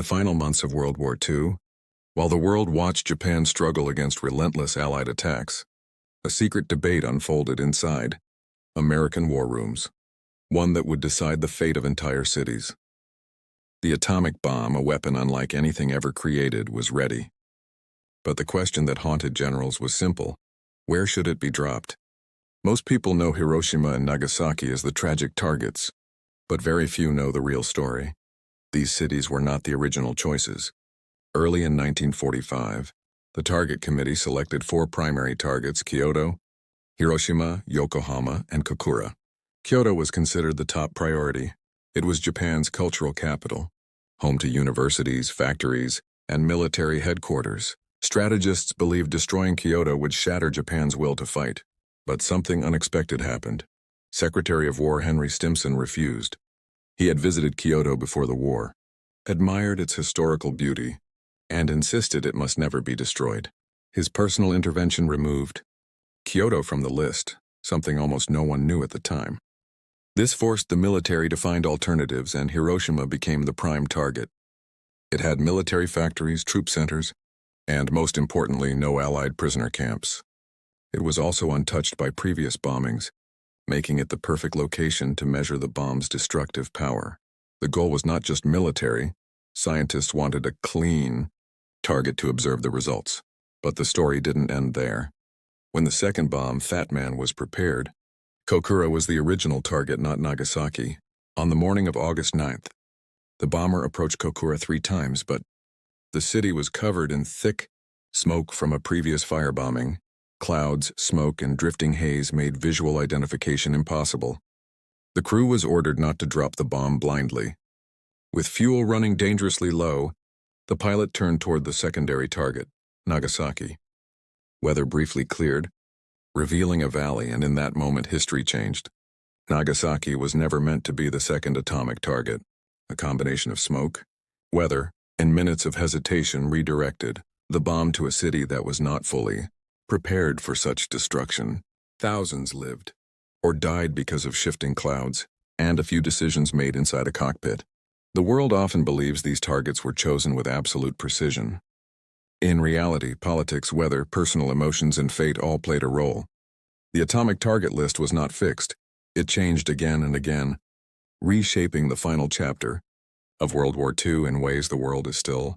final months of World War II, while the world watched Japan struggle against relentless Allied attacks, a secret debate unfolded inside American war rooms, one that would decide the fate of entire cities. The atomic bomb, a weapon unlike anything ever created, was ready. But the question that haunted generals was simple: where should it be dropped? Most people know Hiroshima and Nagasaki as the tragic targets, but very few know the real story. These cities were not the original choices. Early in 1945, the Target Committee selected 4 primary targets: Kyoto, Hiroshima, Yokohama, and Kokura. Kyoto was considered the top priority. It was Japan's cultural capital, home to universities, factories, and military headquarters. Strategists believed destroying Kyoto would shatter Japan's will to fight. But something unexpected happened. Secretary of War Henry Stimson refused. He had visited Kyoto before the war, admired its historical beauty, and insisted it must never be destroyed. His personal intervention removed Kyoto from the list, something almost no one knew at the time. This forced the military to find alternatives, and Hiroshima became the prime target. It had military factories, troop centers, and most importantly, no Allied prisoner camps. It was also untouched by previous bombings, making it the perfect location to measure the bomb's destructive power. The goal was not just military. Scientists wanted a clean target to observe the results. But the story didn't end there. When the second bomb, Fat Man, was prepared, Kokura was the original target, not Nagasaki. On the morning of August 9th, the bomber approached Kokura 3 times, but the city was covered in thick smoke from a previous firebombing. Clouds, smoke, and drifting haze made visual identification impossible. The crew was ordered not to drop the bomb blindly. With fuel running dangerously low, the pilot turned toward the secondary target, Nagasaki. Weather briefly cleared, revealing a valley, and in that moment history changed. Nagasaki was never meant to be the second atomic target. A combination of smoke, weather, and minutes of hesitation redirected the bomb to a city that was not fully prepared for such destruction. Thousands lived or died because of shifting clouds and a few decisions made inside a cockpit. The world often believes these targets were chosen with absolute precision. In reality, politics, weather, personal emotions, and fate all played a role. The atomic target list was not fixed. It changed again and again, reshaping the final chapter of World War II in ways the world is still